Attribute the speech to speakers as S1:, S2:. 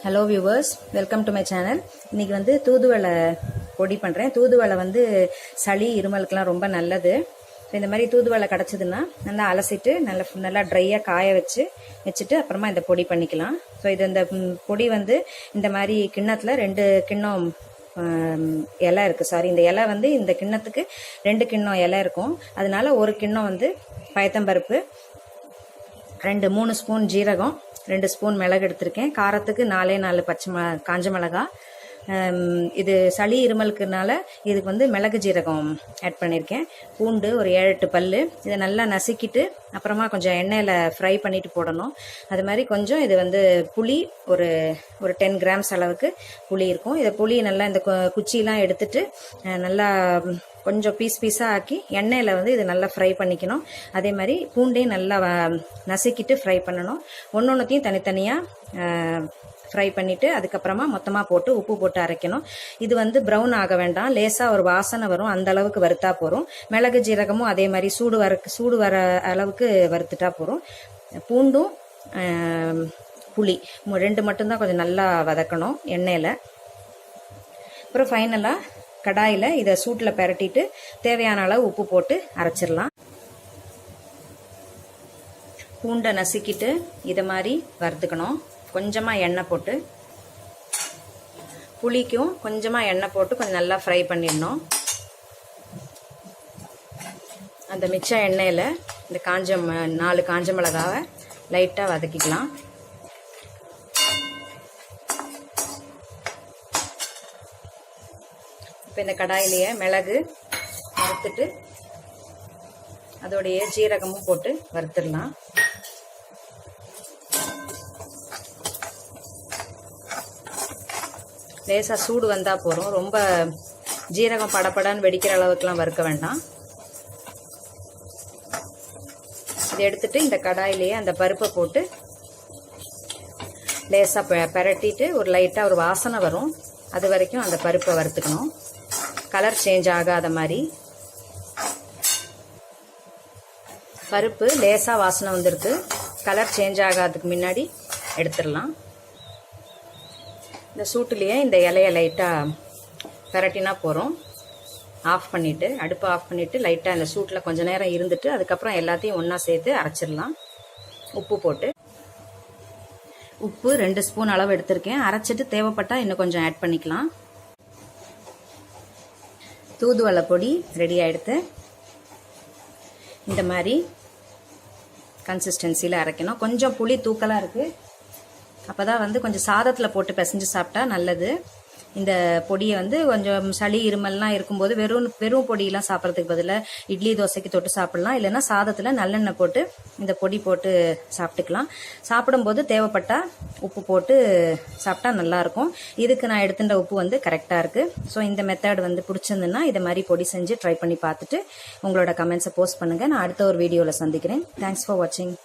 S1: Hello viewers, welcome to my channel. இன்னைக்கு வந்து தூதுவளை பொடி பண்ணுறேன். தூதுவளை வந்து சளி இருமலுக்கெல்லாம் ரொம்ப நல்லது. ஸோ இந்த மாதிரி தூதுவளை கிடச்சிதுன்னா நல்லா அலசிட்டு நல்லா ட்ரையாக காய வச்சுட்டு அப்புறமா இந்த பொடி பண்ணிக்கலாம். ஸோ இந்த பொடி வந்து இந்த மாதிரி கிண்ணத்தில் 2 கிண்ணம் இலை இருக்குது. சாரி, இந்த இலை வந்து இந்த கிண்ணத்துக்கு 2 கிண்ணம் இலை இருக்கும். அதனால ஒரு கிண்ணம் வந்து பயத்தம்பருப்பு, 3 ஸ்பூன் ஜீரகம், 2 ஸ்பூன் மிளகு எடுத்திருக்கேன். காரத்துக்கு 4 காஞ்ச மிளகா. இது சளி இருமலுக்குனால இதுக்கு வந்து மிளகு ஜீரகம் ஆட் பண்ணியிருக்கேன். பூண்டு ஒரு 7-8 பல்லு. இதை நல்லா நசுக்கிட்டு அப்புறமா கொஞ்சம் எண்ணெயில் ஃப்ரை பண்ணிட்டு போடணும். அது மாதிரி கொஞ்சம் இது வந்து புளி ஒரு 10 கிராம்ஸ் அளவுக்கு புளி இருக்கும். இதை புளி நல்லா இந்த குச்சியெலாம் எடுத்துட்டு நல்லா கொஞ்சம் பீஸாக ஆக்கி எண்ணெயில் வந்து இது நல்லா ஃப்ரை பண்ணிக்கணும். அதே மாதிரி பூண்டையும் நல்லா நசுக்கிட்டு ஃப்ரை பண்ணணும். ஒன்றொன்றுத்தையும் தனித்தனியாக ஃப்ரை பண்ணிவிட்டு அதுக்கப்புறமா மொத்தமாக போட்டு உப்பு போட்டு அரைக்கணும். இது வந்து ப்ரௌன் ஆக வேண்டாம், லேசாக ஒரு வாசனை வரும், அந்த அளவுக்கு வறுத்தா போகிறோம். மிளகு ஜீரகமும் அதே மாதிரி சூடு வர அளவுக்கு வறுத்துட்டா போகிறோம். பூண்டும் புளி 2 மட்டும்தான் கொஞ்சம் நல்லா வதக்கணும் எண்ணெயில். அப்புறம் ஃபைனலாக கடாயில் இதை சூட்டில் பெரட்டிட்டு தேவையான அளவு உப்பு போட்டு அரைச்சிடலாம். பூண்டை நசுக்கிட்டு இதை மாதிரி வறுத்துக்கணும். கொஞ்சமாக எண்ணெய் போட்டு, புளிக்கும் கொஞ்சமாக எண்ணெய் போட்டு கொஞ்சம் நல்லா ஃப்ரை பண்ணிடணும். அந்த மிச்ச எண்ணெயில் இந்த 4 காஞ்ச மிளகாவை லைட்டாக வதக்கிக்கலாம். இப்போ இந்த கடாயிலேயே மிளகு வறுத்துட்டு அதோடைய ஜீரகமும் போட்டு வறுத்துடலாம். லேசாக சூடு வந்தால் போகிறோம், ரொம்ப ஜீரகம் படப்படான்னு வெடிக்கிற அளவுக்குலாம் வறுக்க வேண்டாம். இதை எடுத்துட்டு இந்த கடாயிலேயே அந்த பருப்பை போட்டு லேசாக பெரட்டிட்டு ஒரு லைட்டாக ஒரு வாசனை வரும், அது வரைக்கும் அந்த பருப்பை வறுத்துக்கணும். கலர் சேஞ்ச் ஆகாத மாதிரி. பருப்பு லேசாக வாசனை வந்துருக்கு, கலர் சேஞ்ச் ஆகாததுக்கு முன்னாடி எடுத்துடலாம். இந்த சூட்டுலேயே இந்த இலையை லைட்டாக பெரட்டினா போகிறோம். அடுப்பை ஆஃப் பண்ணிவிட்டு லைட்டாக இந்த சூட்டில் கொஞ்சம் நேரம் இருந்துட்டு அதுக்கப்புறம் எல்லாத்தையும் ஒன்றா சேர்த்து அரைச்சிடலாம். உப்பு போட்டு, உப்பு 2 ஸ்பூன் அளவு எடுத்திருக்கேன். அரைச்சிட்டு தேவைப்பட்டால் இன்னும் கொஞ்சம் ஆட் பண்ணிக்கலாம். தூதுவளை பொடி ரெடி ஆகிடுது. இந்த மாதிரி கன்சிஸ்டன்சியில் அரைக்கணும். கொஞ்சம் புளி தூக்கலாக இருக்குது, அப்போ தான் வந்து கொஞ்சம் சாதத்தில் போட்டு பிசைஞ்சு சாப்பிட்டா நல்லது. இந்த பொடியை வந்து கொஞ்சம் சளி இருமல்லாம் இருக்கும்போது வெறும் பொடியெல்லாம் சாப்பிட்றதுக்கு பதிலாக இட்லி தோசைக்கு தொட்டு சாப்பிட்லாம். இல்லைன்னா சாதத்தில் நல்லெண்ணெய் போட்டு இந்த பொடி போட்டு சாப்பிட்டுக்கலாம். சாப்பிடும்போது தேவைப்பட்டால் உப்பு போட்டு சாப்பிட்டா நல்லாயிருக்கும். இதுக்கு நான் எடுத்துட்ட உப்பு வந்து கரெக்டாக இருக்குது. ஸோ இந்த மெத்தட் வந்து பிடிச்சிருந்துன்னா இதை மாதிரி பொடி செஞ்சு ட்ரை பண்ணி பார்த்துட்டு உங்களோட கமெண்ட்ஸை போஸ்ட் பண்ணுங்கள். நான் அடுத்த ஒரு வீடியோவில் சந்திக்கிறேன். தேங்க்ஸ் ஃபார் வாட்சிங்.